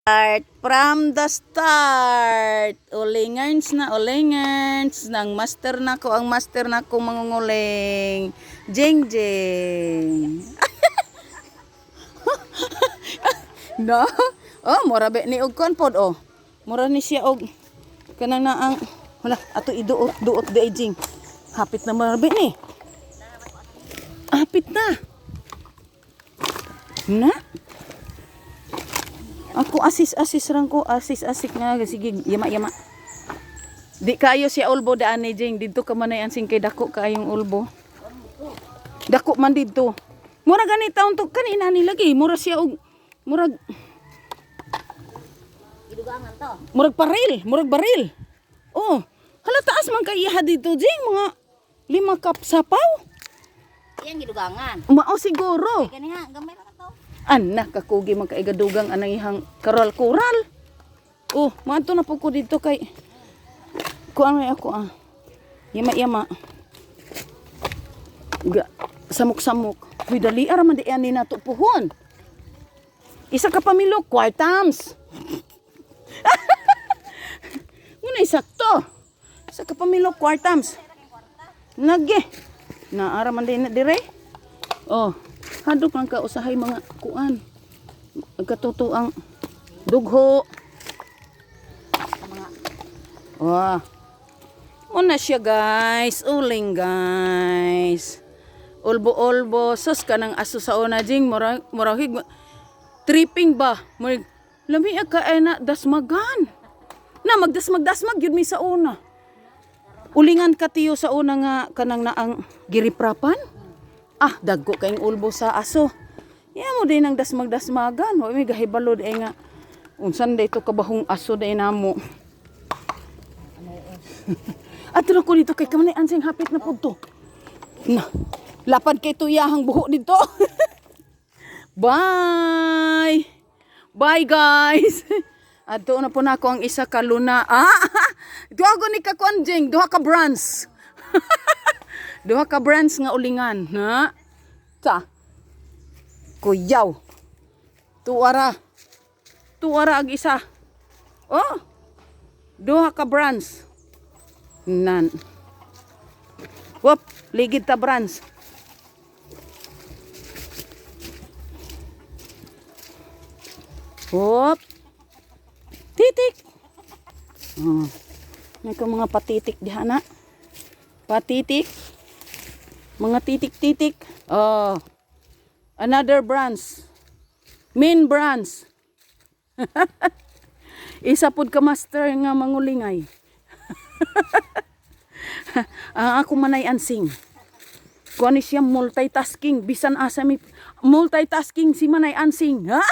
From the start. Ulingerns na ulingerns. Nang master na ko, ang master na ko mangunguling. Jing jing. No? Oh, mura be ni og konpod oh. Mura ni siya og kanang naang wala ato iduot di jing. Hapit na mura be ni. Hapit na. Na? Ako asis rang ko, asik nga sige yama. Di kayo siya ulbo daan ni Jing didto ka man ay ansing kay dako kaayong ulbo. Dako man didto. Mura gani taon to kanina ni lagi, mura siya og murag gidugangan to. Murag baril. Oh, hala taas man kay iha dito Jing mga 5 cup sapaw. Iyang gidugangan. Mao siguro. Kani ha gamay ra to. Anak kakugi man kay gadugang anang ihang karal-kural. Oh, maadto na po ko dito kay kuan may ako ah. Yama. Samok-samok. Huy dali ara man di ani nato puhon. Isa ka pamilok kwartams. Muna sakto. Isa ka pamilok kwartams. Nage. Naara man din dire. Oh, hadok lang ka usahay mga kuan. Magkatuto ang dugho. Wah. Una siya guys, uling guys. Ulbo sus kanang aso sa una Jing murahig tripping ba? Murag lami ka ay na dasmagan. Na magdasmag yun mi sa una. Ulingan ka tiyo sa una nga kanang naang giriprapan. Ah, dagko kayong ulbo sa aso. Ya mo din ang dasmagan. Wa mi gahibalod ay nga unsan day to kabahong aso day namo. Atro ko dito kay kamanay ansing hapit na pudto. Na, lapad kay tuyahang buho dito. Bye. Bye guys. Ato na po na ako ang isa ka luna. Duha ko ni kakonjing, duha ka brands. Duha ka brands nga ulingan, ha? Ta. Kuyaw. Tuara ag isa. Oh. Duha ka brands. Nan. Wop, ligid ta brands. Wop. Titik. Oh. May ka mga patitik diha na. Patitik. Mga titik-titik. Oh. Another brands. Main brands. Isa pud ka master nga mangulingay. Ako manay ansing. Kuan siya multitasking. Bisan asa mi multitasking si manay ansing. Ha?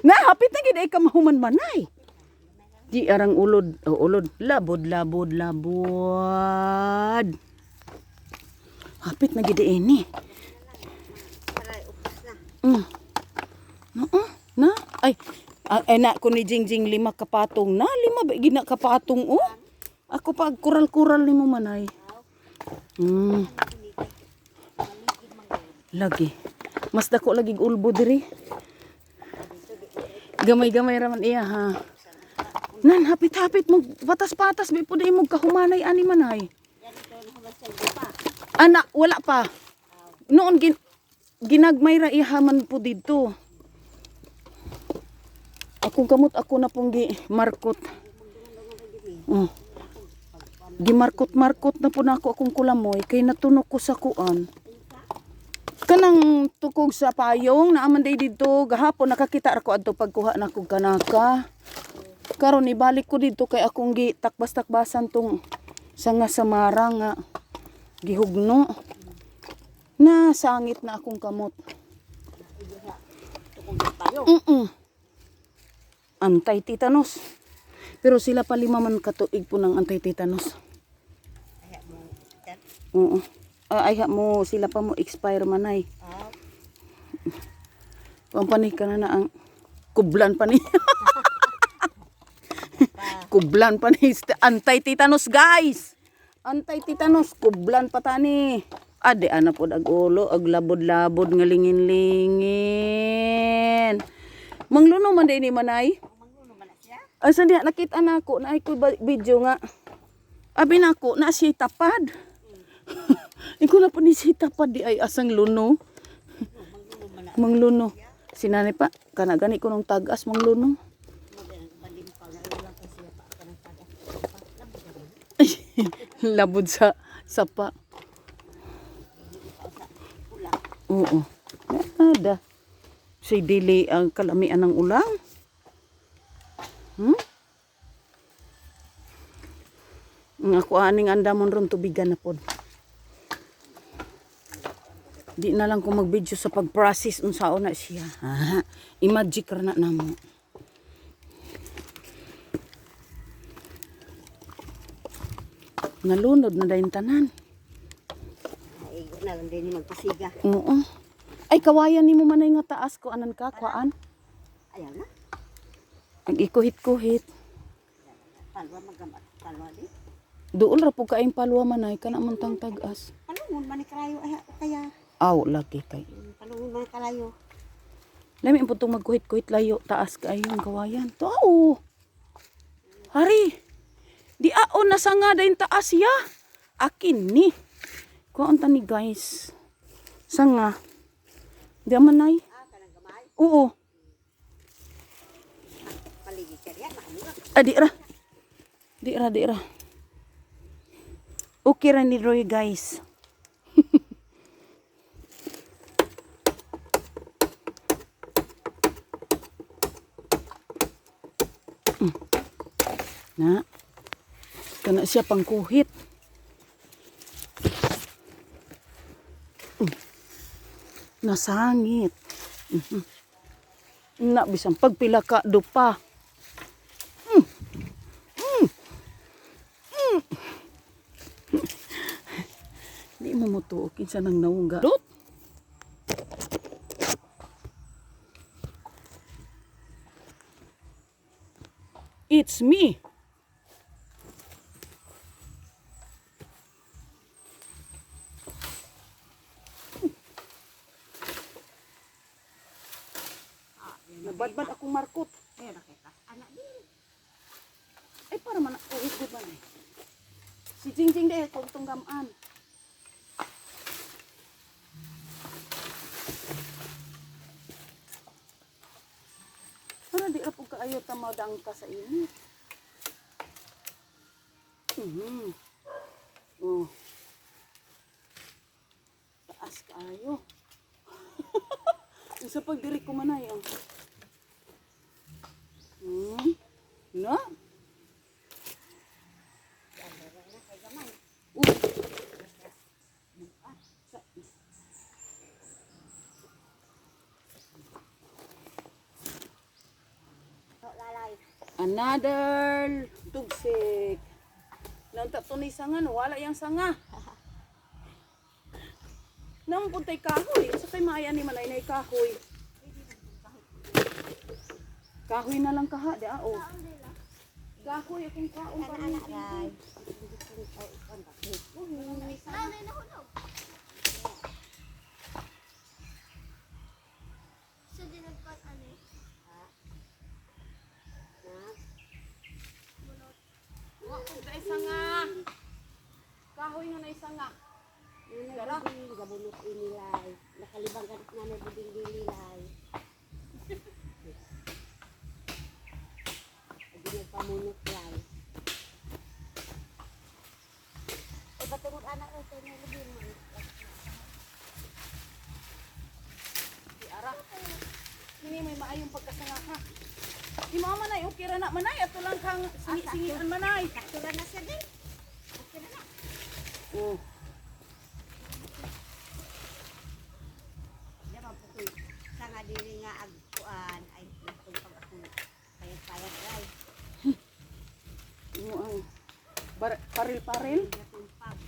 Na hapit na gid ay kamahuman manay. Di arang ulod, labod. Hapit na gid ini. Na ay na ko ni Jingjing 5 kapatong na 5 ba gina kapatong oh. Ako pag kural nimo manay. Lagi. Mas dako lagi ulbo diri. Gamay raman iya ha. Nan hapit mo patas bi pud imong kahumanay ani manay. Anak wala pa. Noon ginagmay ra iha man po dito. Akong kamot ako na pong markot. Gimarkot na po na ako akong kulamoy kay natunok ko sa kuan. Kanang tukog sa payong na aman day dito gahapon nakakita ako adto pagkuha na kog kanaka. Karon ibalik ko dito kay akong gitakbas-takbasan tong sanga samara nga gihugno. Na sangit na akong kamot. Anti-tetanus. Pero sila pa 5 man katuig po ng anti-tetanus. Oo. Ay mo sila pa mo expire manay. Pampanik ka na ang kublan pa ni. Kublan pa ni anti-tetanus guys. Anti-tetanus kublan pa tani. Ade ana pod ag ulo ag labod-labod nga lingin-lingin. Mangluno man din ni manay. Mangluno man na siya. Asa diha nakita na ako na ko video nga. Abi na ako na siya tapad. Iko na pa ni siya tapad di ay asang luno. Mangluno man na. Mangluno. Sinani pa kana gani ko nung tagas mangluno. Malimpaw na lang kasi pa kanang tagas. Labod sa sapa. Oo. Ada. Say dili ang kalamian ng ulang. Ang ako aning andamon ron tubigan na pod. Di na lang ko mag-video sa pag-process unsaon na siya. Ha? I-magic ra na namo. Nalunod na dayon tanan. Ay, na lang din magpasiga. Oo. Ay kawayan nimo manay nga taas ko anan ka kuan. Ayaw na. Nag-ikuhit-kuhit. Palwa magamat. Palwa di. Duol ra pug kaayong palwa manay kana man tang tagas. Palungon man ni kalayo ay kaya. Aw lagi kay. Palungon man ni kalayo. Lami po itong magkuhit-kuhit layo taas kaayong kawayan. To. Hari. Di aon na nga dayon taas ya. Akin ni. Kuan ta ni guys. Sanga. Di manay. Ah, kanang gamay. Oo. Paligid ka diyan, makamura. Di ra. Di ra. Okay ra ni Roy guys. Na. Kana siya pangkuhit. Nasangit. Na bisang pagpila ka dupa. Di mo mutuok kinsa nang naungga. Dot. It's me. Nabadbad akong markot. Ayaw na kita. Anak di. Ay para man ako di ba na. Si Jingjing de kung tunggaman. Para di apog kaayo ta madang ka sa init. Oh. Taas kaayo. Isa pag diri ko manay oh. No? Lalay. Another tugsik. Nang tatunay sanga, wala yang sanga. Nang puntay kahoy, sa kay maya ni manay na kahoy. Kahoy na lang kaha, di oh. Kahoy akong kaon pa rin. Lalay. Dai sanga. Kahoy nga na isanga. Dara. Gabunot inilay. Nakalibang ganit na may buding dililay. Adi nagpamunot lay. Batungod anak ko sa mga lubin mo. Di ara. Kini may maayong pagkasanga ha. Di mo manay okay ra na manay ato lang kang singi-singian manay. Tura na siya din. Okay na na. Oh. Diba po ko sa nga dili nga agpuan ay itong pag ako payat-payat ay. Mo ang paril-paril. Itong pag.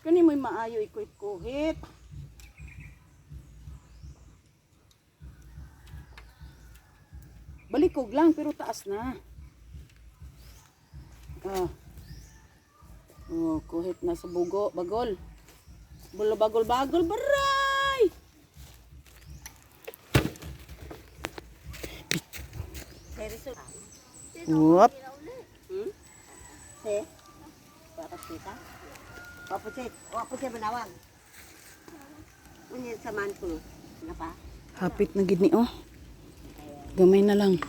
Kani mo'y maayo ikuit-kuhit. Balikog lang pero taas na. Ah. Oh, kuhit na sa bugo, bagol. Bulo bagol baray. Seryoso. Wop. Hmm? Si? Bakit kita? Wapusit manawag. Unyan sa man ko. Ano pa? Hapit na gid ni oh. Gamay na lang.